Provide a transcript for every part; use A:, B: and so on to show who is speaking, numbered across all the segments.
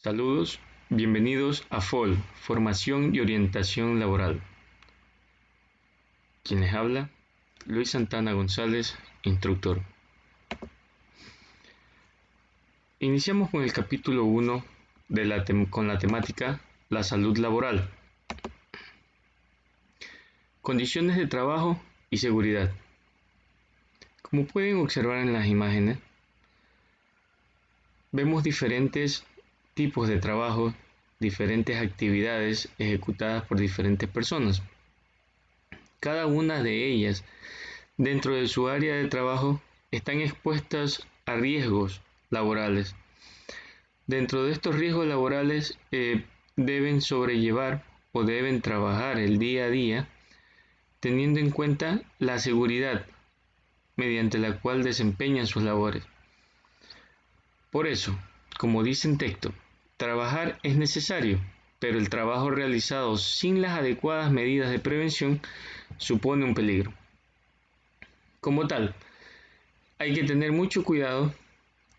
A: Saludos, bienvenidos a FOL, Formación y Orientación Laboral. Quien les habla, Luis Santana González, instructor. Iniciamos con el capítulo 1 con la temática La salud laboral. Condiciones de trabajo y seguridad. Como pueden observar en las imágenes, vemos diferentes tipos de trabajo, diferentes actividades ejecutadas por diferentes personas. Cada una de ellas, dentro de su área de trabajo, están expuestas a riesgos laborales. Dentro de estos riesgos laborales deben sobrellevar o deben trabajar el día a día teniendo en cuenta la seguridad mediante la cual desempeñan sus labores. Por eso, como dice en texto, trabajar es necesario, pero el trabajo realizado sin las adecuadas medidas de prevención supone un peligro. Como tal, hay que tener mucho cuidado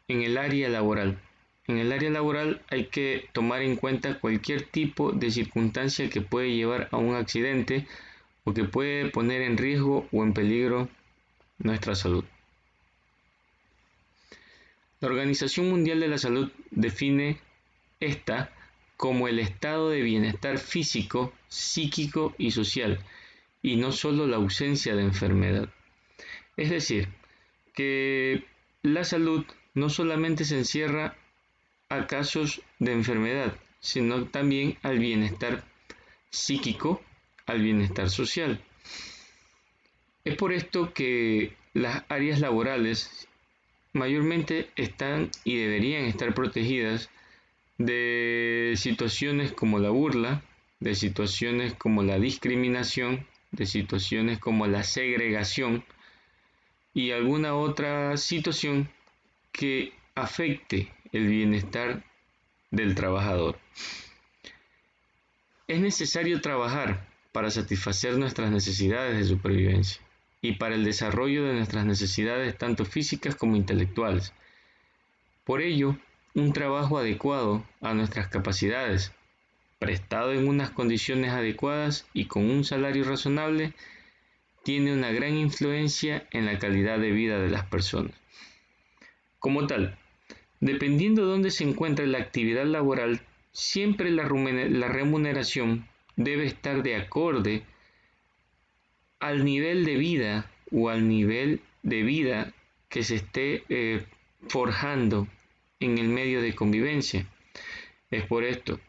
A: en el área laboral. En el área laboral hay que tomar en cuenta cualquier tipo de circunstancia que puede llevar a un accidente o que puede poner en riesgo o en peligro nuestra salud. La Organización Mundial de la Salud define esta como el estado de bienestar físico, psíquico y social, y no solo la ausencia de enfermedad. Es decir, que la salud no solamente se encierra a casos de enfermedad, sino también al bienestar psíquico, al bienestar social. Es por esto que las áreas laborales mayormente están y deberían estar protegidas de situaciones como la burla, de situaciones como la discriminación, de situaciones como la segregación y alguna otra situación que afecte el bienestar del trabajador. Es necesario trabajar para satisfacer nuestras necesidades de supervivencia y para el desarrollo de nuestras necesidades tanto físicas como intelectuales. Por ello, un trabajo adecuado a nuestras capacidades, prestado en unas condiciones adecuadas y con un salario razonable, tiene una gran influencia en la calidad de vida de las personas. Como tal, dependiendo de dónde se encuentre la actividad laboral, siempre la remuneración debe estar de acorde al nivel de vida o al nivel de vida que se esté forjando en el medio de convivencia. Es por esto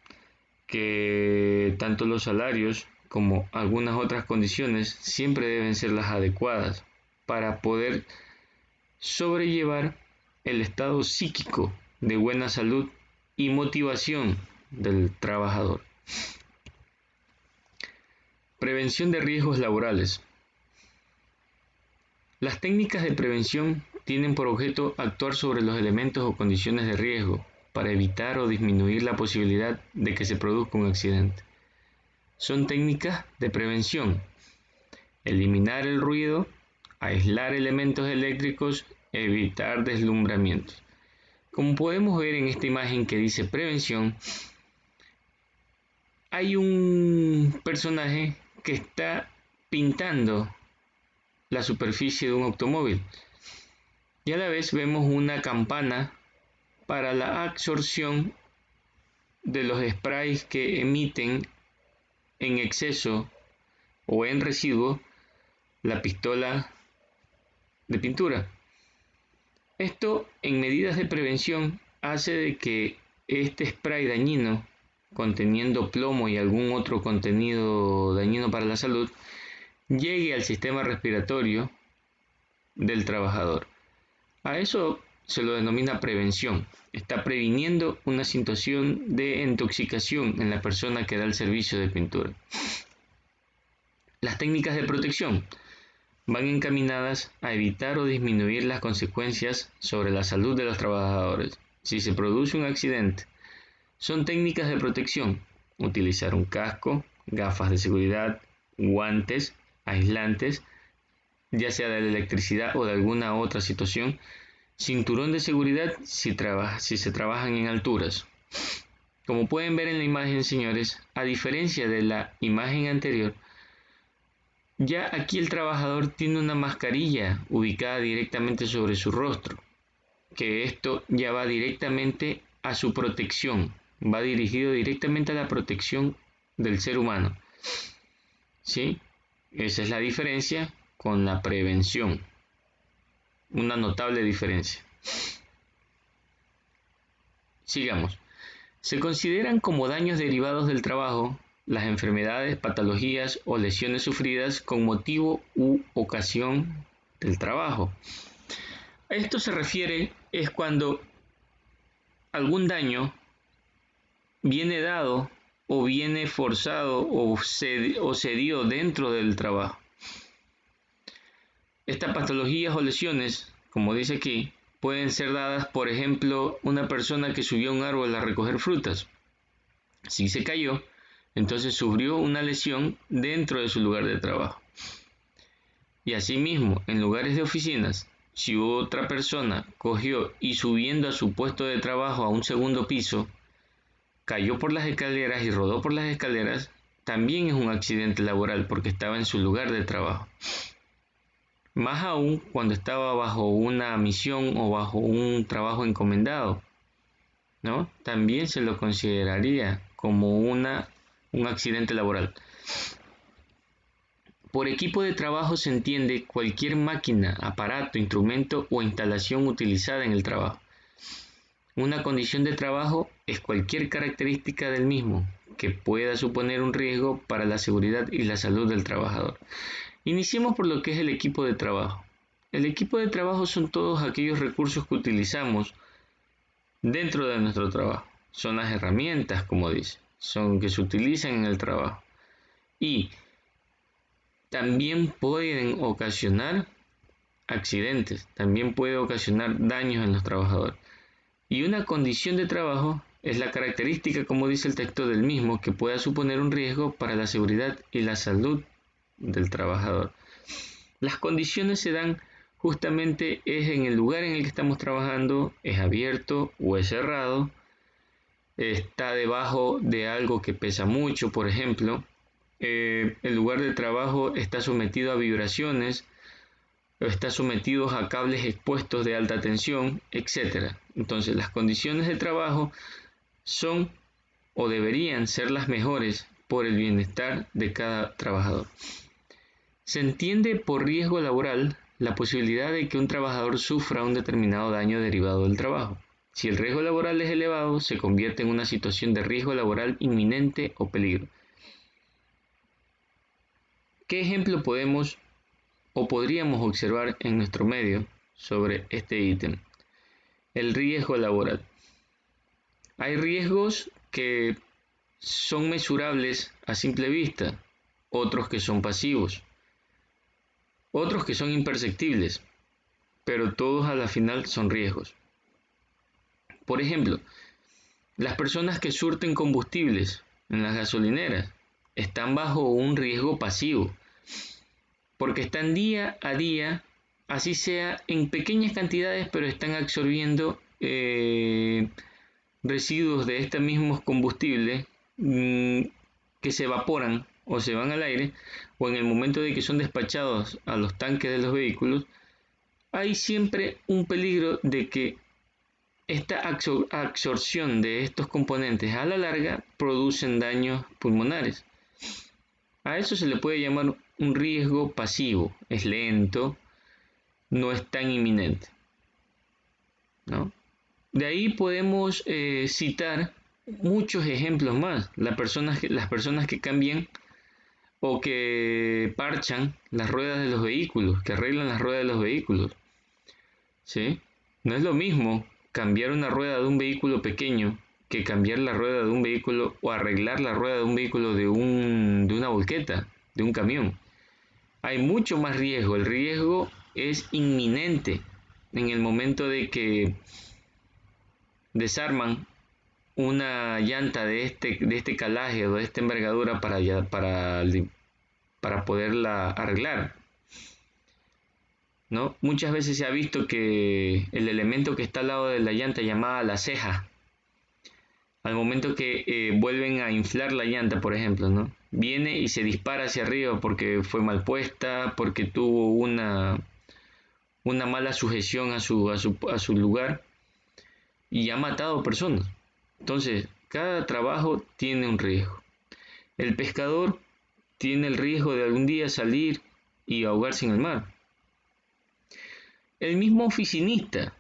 A: que tanto los salarios como algunas otras condiciones siempre deben ser las adecuadas para poder sobrellevar el estado psíquico de buena salud y motivación del trabajador. Prevención de riesgos laborales. Las técnicas de prevención tienen por objeto actuar sobre los elementos o condiciones de riesgo para evitar o disminuir la posibilidad de que se produzca un accidente. Son técnicas de prevención: eliminar el ruido, aislar elementos eléctricos, evitar deslumbramientos. Como podemos ver en esta imagen que dice prevención, hay un personaje que está pintando la superficie de un automóvil y a la vez vemos una campana para la absorción de los sprays que emiten en exceso o en residuo la pistola de pintura. Esto, en medidas de prevención, hace de que este spray dañino, conteniendo plomo y algún otro contenido dañino para la salud, llegue al sistema respiratorio del trabajador. A eso se lo denomina prevención. Está previniendo una situación de intoxicación en la persona que da el servicio de pintura. Las técnicas de protección van encaminadas a evitar o disminuir las consecuencias sobre la salud de los trabajadores. Si se produce un accidente, son técnicas de protección: utilizar un casco, gafas de seguridad, guantes, aislantes, ya sea de la electricidad o de alguna otra situación, cinturón de seguridad si se trabajan en alturas. Como pueden ver en la imagen, señores, a diferencia de la imagen anterior, ya aquí el trabajador tiene una mascarilla ubicada directamente sobre su rostro, que esto ya va directamente a su protección, va dirigido directamente a la protección del ser humano. ¿Sí? Esa es la diferencia con la prevención, una notable diferencia. Sigamos. Se consideran como daños derivados del trabajo las enfermedades, patologías o lesiones sufridas con motivo u ocasión del trabajo. A esto se refiere es cuando algún daño viene dado o viene forzado o se dio dentro del trabajo. Estas patologías o lesiones, como dice aquí, pueden ser dadas, por ejemplo, una persona que subió a un árbol a recoger frutas. Si se cayó, entonces sufrió una lesión dentro de su lugar de trabajo. Y asimismo, en lugares de oficinas, si otra persona cogió y subiendo a su puesto de trabajo a un segundo piso, cayó por las escaleras y rodó por las escaleras, también es un accidente laboral porque estaba en su lugar de trabajo. Más aún cuando estaba bajo una misión o bajo un trabajo encomendado, ¿no? También se lo consideraría como un accidente laboral. Por equipo de trabajo se entiende cualquier máquina, aparato, instrumento o instalación utilizada en el trabajo. Una condición de trabajo es cualquier característica del mismo que pueda suponer un riesgo para la seguridad y la salud del trabajador. Iniciemos por lo que es el equipo de trabajo. El equipo de trabajo son todos aquellos recursos que utilizamos dentro de nuestro trabajo. Son las herramientas, como dice, son que se utilizan en el trabajo. Y también pueden ocasionar accidentes, también puede ocasionar daños en los trabajadores. Y una condición de trabajo es la característica, como dice el texto del mismo, que pueda suponer un riesgo para la seguridad y la salud del trabajador. Las condiciones se dan justamente es en el lugar en el que estamos trabajando, es abierto o es cerrado, está debajo de algo que pesa mucho, por ejemplo, el lugar de trabajo está sometido a vibraciones, está sometido a cables expuestos de alta tensión, etc. Entonces, las condiciones de trabajo son o deberían ser las mejores por el bienestar de cada trabajador. Se entiende por riesgo laboral la posibilidad de que un trabajador sufra un determinado daño derivado del trabajo. Si el riesgo laboral es elevado, se convierte en una situación de riesgo laboral inminente o peligro. ¿Qué ejemplo podemos o podríamos observar en nuestro medio sobre este ítem? El riesgo laboral. Hay riesgos que son mesurables a simple vista, otros que son pasivos, otros que son imperceptibles, pero todos a la final son riesgos. Por ejemplo, las personas que surten combustibles en las gasolineras están bajo un riesgo pasivo, porque están día a día, así sea en pequeñas cantidades, pero están absorbiendo residuos de estos mismos combustibles que se evaporan o se van al aire, o en el momento de que son despachados a los tanques de los vehículos, hay siempre un peligro de que esta absorción de estos componentes a la larga producen daños pulmonares. A eso se le puede llamar un riesgo pasivo, es lento, no es tan inminente, ¿no? De ahí podemos citar muchos ejemplos más. Las personas que cambian o que parchan las ruedas de los vehículos, que arreglan las ruedas de los vehículos, ¿sí? No es lo mismo cambiar una rueda de un vehículo pequeño que cambiar la rueda de un vehículo o arreglar la rueda de un vehículo de una volqueta, de un camión. Hay mucho más riesgo. El riesgo es inminente en el momento de que desarman una llanta de este calaje o de esta envergadura para poderla arreglar, ¿no? Muchas veces se ha visto que el elemento que está al lado de la llanta llamada la ceja, al momento que vuelven a inflar la llanta, por ejemplo, ¿no? Viene y se dispara hacia arriba porque fue mal puesta, porque tuvo una mala sujeción a su lugar y ha matado personas. Entonces, cada trabajo tiene un riesgo. El pescador tiene el riesgo de algún día salir y ahogarse en el mar. El mismo oficinista,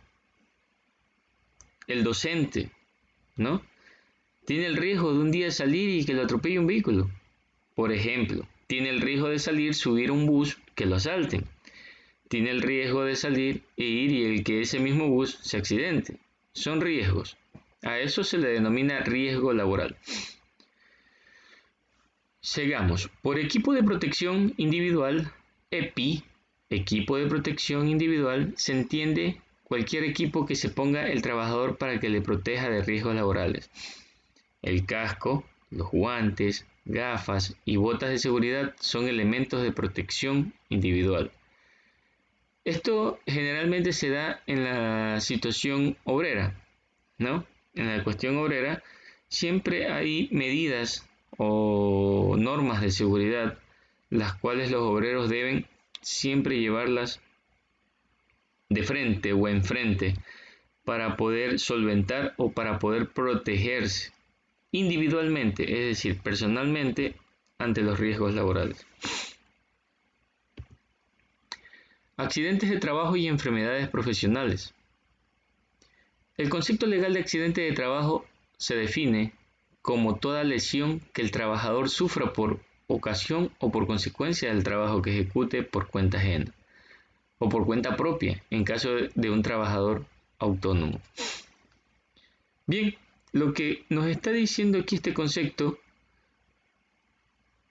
A: el docente, ¿no? Tiene el riesgo de un día salir y que lo atropelle un vehículo. Por ejemplo, tiene el riesgo de salir, subir a un bus, que lo asalten. Tiene el riesgo de salir e ir y el que ese mismo bus se accidente. Son riesgos. A eso se le denomina riesgo laboral. Sigamos. Por equipo de protección individual, EPI, equipo de protección individual, se entiende cualquier equipo que se ponga el trabajador para que le proteja de riesgos laborales. El casco, los guantes, gafas y botas de seguridad son elementos de protección individual. Esto generalmente se da en la situación obrera, ¿no? En la cuestión obrera siempre hay medidas o normas de seguridad las cuales los obreros deben siempre llevarlas de frente o enfrente para poder solventar o para poder protegerse individualmente, es decir, personalmente, ante los riesgos laborales. Accidentes de trabajo y enfermedades profesionales. El concepto legal de accidente de trabajo se define como toda lesión que el trabajador sufra por ocasión o por consecuencia del trabajo que ejecute por cuenta ajena o por cuenta propia en caso de un trabajador autónomo. Bien, lo que nos está diciendo aquí este concepto,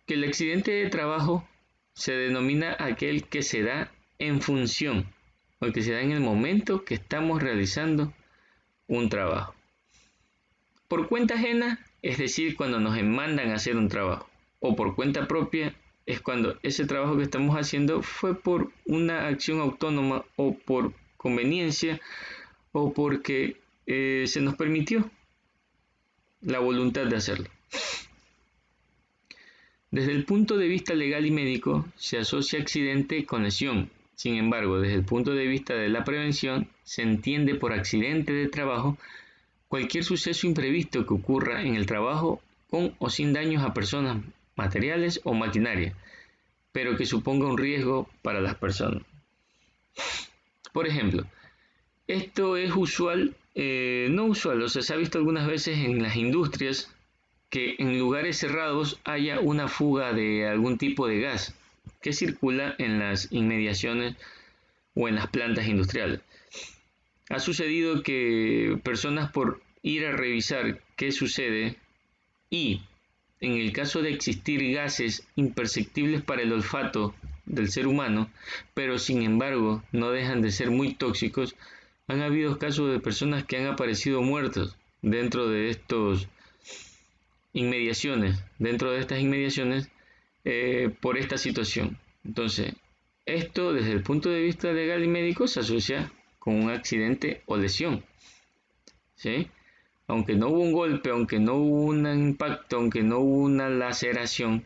A: que el accidente de trabajo se denomina aquel que se da en función o que se da en el momento que estamos realizando un trabajo. Por cuenta ajena, es decir, cuando nos mandan a hacer un trabajo, o por cuenta propia, es cuando ese trabajo que estamos haciendo fue por una acción autónoma o por conveniencia o porque se nos permitió la voluntad de hacerlo. Desde el punto de vista legal y médico, se asocia accidente con lesión. Sin embargo, desde el punto de vista de la prevención, se entiende por accidente de trabajo cualquier suceso imprevisto que ocurra en el trabajo con o sin daños a personas materiales o maquinaria, pero que suponga un riesgo para las personas. Por ejemplo, esto es usual, no usual, o sea, se ha visto algunas veces en las industrias que en lugares cerrados haya una fuga de algún tipo de gas que circula en las inmediaciones o en las plantas industriales. Ha sucedido que personas por ir a revisar qué sucede y en el caso de existir gases imperceptibles para el olfato del ser humano, pero sin embargo no dejan de ser muy tóxicos, han habido casos de personas que han aparecido muertos dentro de estas inmediaciones por esta situación. Entonces, esto desde el punto de vista legal y médico se asocia con un accidente o lesión, ¿sí? Aunque no hubo un golpe, aunque no hubo un impacto, aunque no hubo una laceración,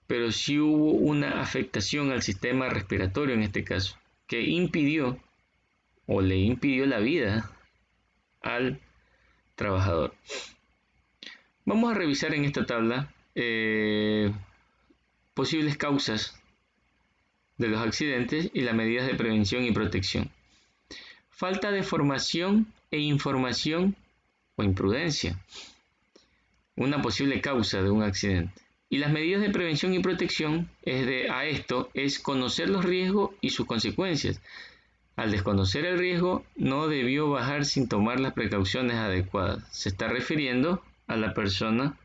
A: pero sí hubo una afectación al sistema respiratorio en este caso, que impidió o le impidió la vida al trabajador. Vamos a revisar en esta tabla posibles causas de los accidentes y las medidas de prevención y protección. Falta de formación e información o imprudencia, una posible causa de un accidente. Y las medidas de prevención y protección a esto es conocer los riesgos y sus consecuencias. Al desconocer el riesgo, no debió bajar sin tomar las precauciones adecuadas. Se está refiriendo a la persona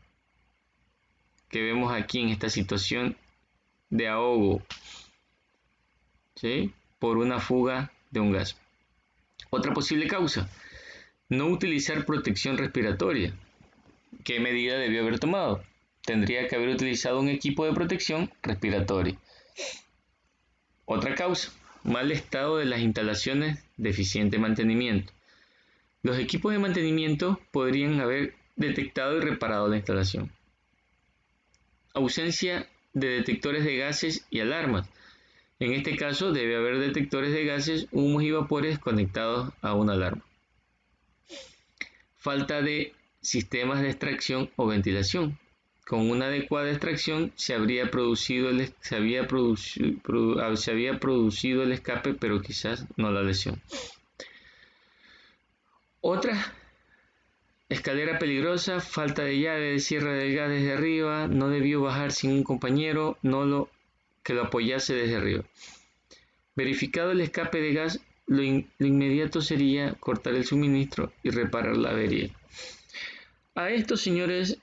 A: que vemos aquí en esta situación de ahogo, ¿sí? Por una fuga de un gas. Otra posible causa, no utilizar protección respiratoria. ¿Qué medida debió haber tomado? Tendría que haber utilizado un equipo de protección respiratoria. Otra causa, mal estado de las instalaciones, deficiente mantenimiento. Los equipos de mantenimiento podrían haber detectado y reparado la instalación. Ausencia de detectores de gases y alarmas. En este caso debe haber detectores de gases, humos y vapores conectados a una alarma. Falta de sistemas de extracción o ventilación. Con una adecuada extracción se había producido el escape, pero quizás no la lesión. Otra escalera peligrosa, falta de llave de cierre del gas desde arriba, no debió bajar sin un compañero que lo apoyase desde arriba. Verificado el escape de gas, lo inmediato sería cortar el suministro y reparar la avería. A esto, señores,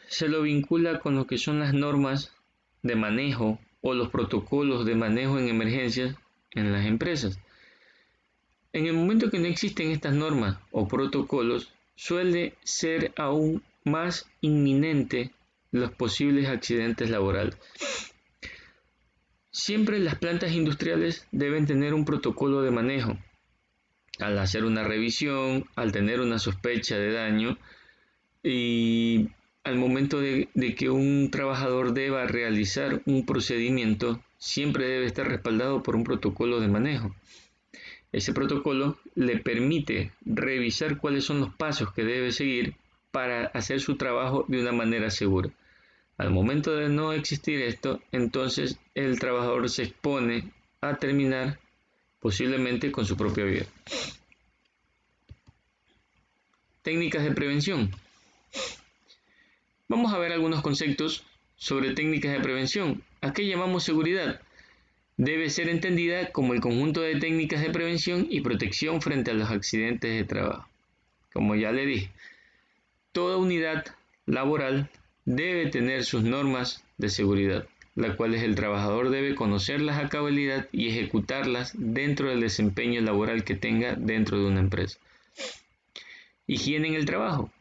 A: se lo vincula con lo que son las normas de manejo o los protocolos de manejo en emergencias en las empresas. En el momento que no existen estas normas o protocolos, suele ser aún más inminente los posibles accidentes laborales. Siempre las plantas industriales deben tener un protocolo de manejo. Al hacer una revisión, al tener una sospecha de daño y al momento de que un trabajador deba realizar un procedimiento, siempre debe estar respaldado por un protocolo de manejo. Ese protocolo le permite revisar cuáles son los pasos que debe seguir para hacer su trabajo de una manera segura. Al momento de no existir esto, entonces el trabajador se expone a terminar posiblemente con su propia vida. Técnicas de prevención. Vamos a ver algunos conceptos sobre técnicas de prevención. ¿A qué llamamos seguridad? Debe ser entendida como el conjunto de técnicas de prevención y protección frente a los accidentes de trabajo. Como ya le dije, toda unidad laboral debe tener sus normas de seguridad, las cuales el trabajador debe conocerlas a cabalidad y ejecutarlas dentro del desempeño laboral que tenga dentro de una empresa. Higiene en el trabajo.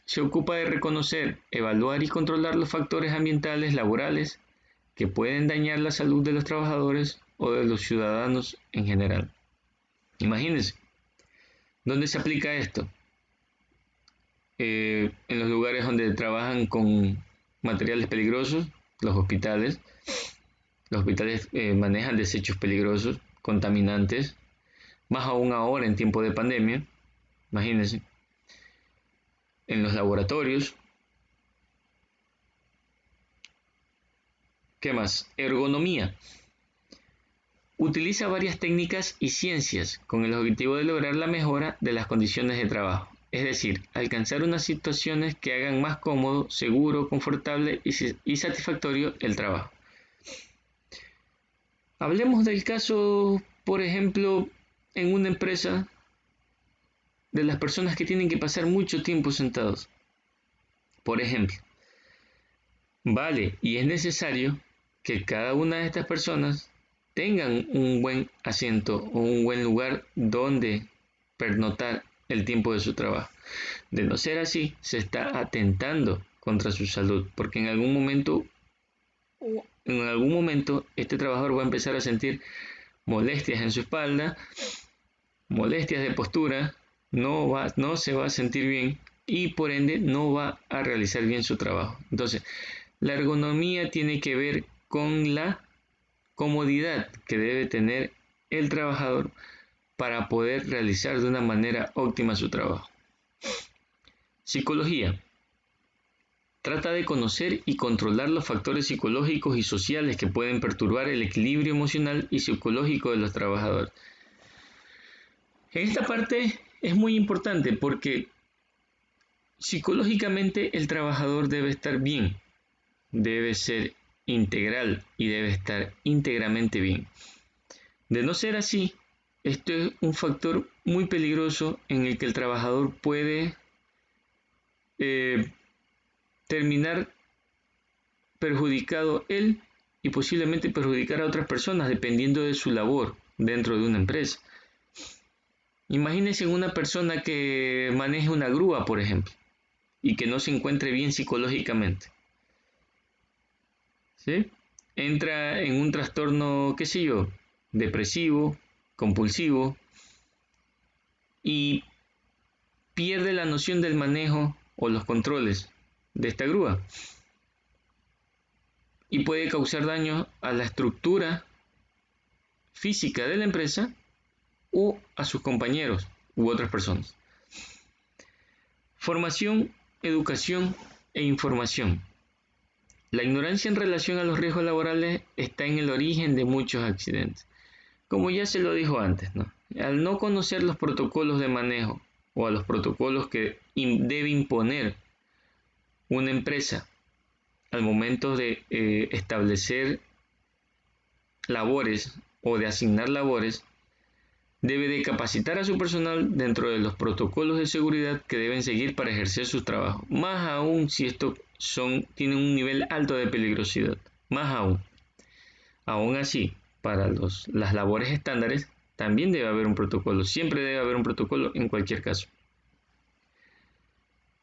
A: Se ocupa de reconocer, evaluar y controlar los factores ambientales laborales que pueden dañar la salud de los trabajadores o de los ciudadanos en general. Imagínense, ¿dónde se aplica esto? En los lugares donde trabajan con materiales peligrosos, los hospitales. Los hospitales manejan desechos peligrosos, contaminantes, más aún ahora en tiempo de pandemia. Imagínense. En los laboratorios. ¿Qué más? Ergonomía. Utiliza varias técnicas y ciencias con el objetivo de lograr la mejora de las condiciones de trabajo, es decir, alcanzar unas situaciones que hagan más cómodo, seguro, confortable y satisfactorio el trabajo. Hablemos del caso, por ejemplo, en una empresa de las personas que tienen que pasar mucho tiempo sentados. Por ejemplo, vale y es necesario que cada una de estas personas tengan un buen asiento o un buen lugar donde pernoctar el tiempo de su trabajo. De no ser así, se está atentando contra su salud, porque en algún momento este trabajador va a empezar a sentir molestias en su espalda, molestias de postura, no se va a sentir bien y por ende no va a realizar bien su trabajo. Entonces, la ergonomía tiene que ver con la comodidad que debe tener el trabajador para poder realizar de una manera óptima su trabajo. Psicología. Trata de conocer y controlar los factores psicológicos y sociales que pueden perturbar el equilibrio emocional y psicológico de los trabajadores. En esta parte es muy importante porque psicológicamente el trabajador debe estar bien, debe ser integral y debe estar íntegramente bien. De no ser así, esto es un factor muy peligroso en el que el trabajador puede terminar perjudicado él y posiblemente perjudicar a otras personas dependiendo de su labor dentro de una empresa. Imagínense una persona que maneje una grúa, por ejemplo, y que no se encuentre bien psicológicamente. ¿Sí? Entra en un trastorno, qué sé yo, depresivo, compulsivo y pierde la noción del manejo o los controles de esta grúa y puede causar daño a la estructura física de la empresa o a sus compañeros u otras personas. Formación, educación e información. La ignorancia en relación a los riesgos laborales está en el origen de muchos accidentes. Como ya se lo dijo antes, ¿no? Al no conocer los protocolos de manejo o a los protocolos que debe imponer una empresa al momento de establecer labores o de asignar labores, debe de capacitar a su personal dentro de los protocolos de seguridad que deben seguir para ejercer su trabajo, más aún si estos tienen un nivel alto de peligrosidad, más aún. Aún así, para las labores estándares también debe haber un protocolo, siempre debe haber un protocolo en cualquier caso.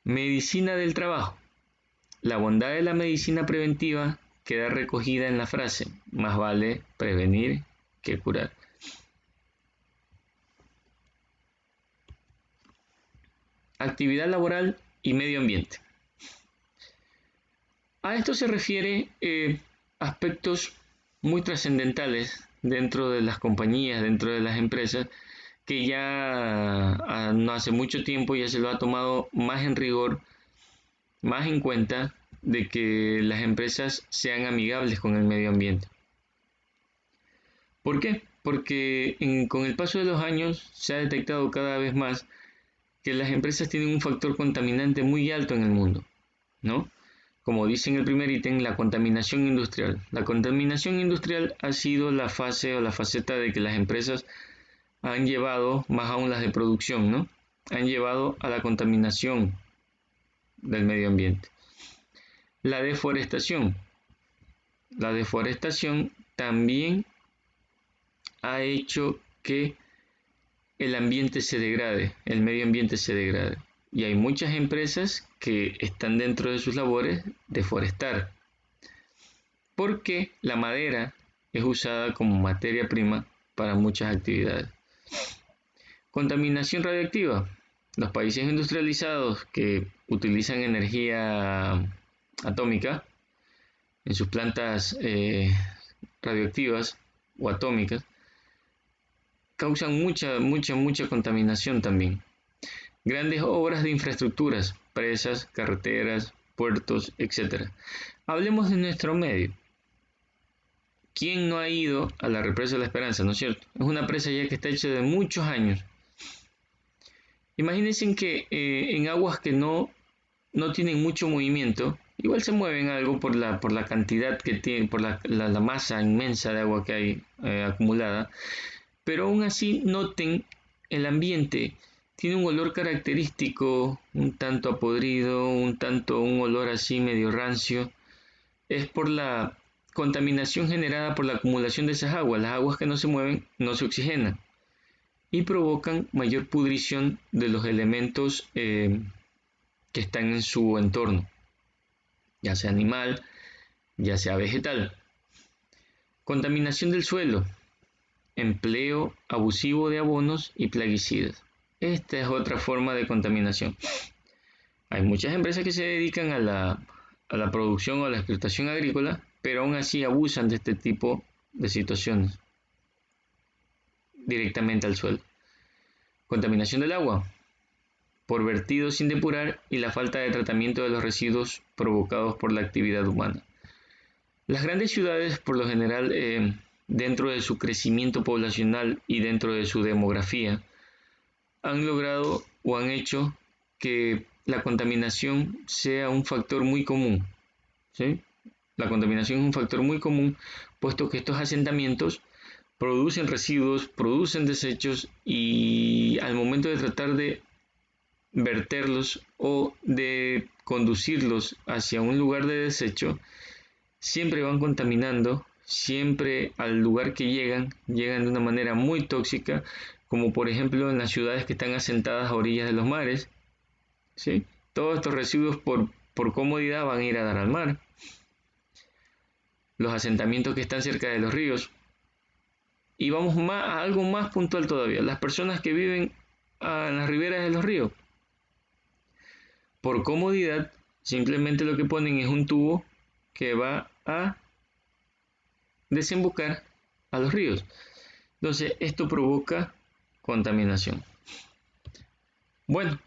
A: Medicina del trabajo. La bondad de la medicina preventiva queda recogida en la frase, más vale prevenir que curar. Actividad laboral y medio ambiente. A esto se refiere aspectos muy trascendentales dentro de las compañías, dentro de las empresas, que ya no hace mucho tiempo ya se lo ha tomado más en rigor, más en cuenta de que las empresas sean amigables con el medio ambiente. ¿Por qué? Porque con el paso de los años se ha detectado cada vez más que las empresas tienen un factor contaminante muy alto en el mundo, ¿no? Como dice en el primer ítem, la contaminación industrial. La contaminación industrial ha sido la fase o la faceta de que las empresas han llevado, más aún las de producción, ¿no? Han llevado a la contaminación del medio ambiente. La deforestación. La deforestación también ha hecho que el ambiente se degrade, el medio ambiente se degrade. Y hay muchas empresas que están dentro de sus labores deforestar, porque la madera es usada como materia prima para muchas actividades. Contaminación radioactiva. Los países industrializados que utilizan energía atómica en sus plantas radioactivas o atómicas causan mucha contaminación también. Grandes obras de infraestructuras, presas, carreteras, puertos, etc. Hablemos de nuestro medio. ¿Quién no ha ido a la represa de la Esperanza, no es cierto? Es una presa ya que está hecha de muchos años. Imagínense que en aguas que no tienen mucho movimiento, igual se mueven algo por la cantidad que tiene, por la masa inmensa de agua que hay acumulada, pero aún así noten el ambiente. Tiene un olor característico, un tanto apodrido, un olor así medio rancio. Es por la contaminación generada por la acumulación de esas aguas. Las aguas que no se mueven no se oxigenan y provocan mayor pudrición de los elementos que están en su entorno, ya sea animal, ya sea vegetal. Contaminación del suelo. Empleo abusivo de abonos y plaguicidas. Esta es otra forma de contaminación. Hay muchas empresas que se dedican a la producción o a la explotación agrícola, pero aún así abusan de este tipo de situaciones directamente al suelo. Contaminación del agua por vertidos sin depurar y la falta de tratamiento de los residuos provocados por la actividad humana. Las grandes ciudades, por lo general, dentro de su crecimiento poblacional y dentro de su demografía, han logrado o han hecho que la contaminación sea un factor muy común, ¿sí? La contaminación es un factor muy común, puesto que estos asentamientos producen residuos, producen desechos y al momento de tratar de verterlos o de conducirlos hacia un lugar de desecho, siempre van contaminando, siempre al lugar que llegan de una manera muy tóxica, como por ejemplo en las ciudades que están asentadas a orillas de los mares, ¿sí? Todos estos residuos por comodidad van a ir a dar al mar. Los asentamientos que están cerca de los ríos. Y vamos a algo más puntual todavía, las personas que viven en las riberas de los ríos. por comodidad, simplemente lo que ponen es un tubo que va a desembocar a los ríos. Entonces, esto provoca contaminación. Bueno,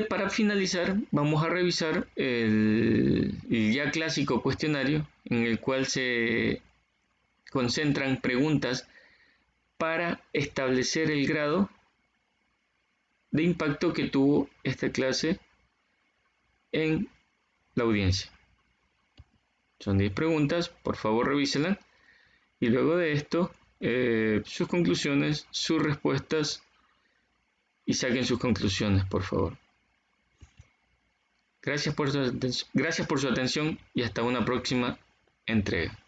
A: para finalizar, vamos a revisar el ya clásico cuestionario en el cual se concentran preguntas para establecer el grado de impacto que tuvo esta clase en la audiencia. Son 10 preguntas, por favor revísenlas y luego de esto sus conclusiones, sus respuestas y saquen sus conclusiones, por favor. Gracias por su atención y hasta una próxima entrega.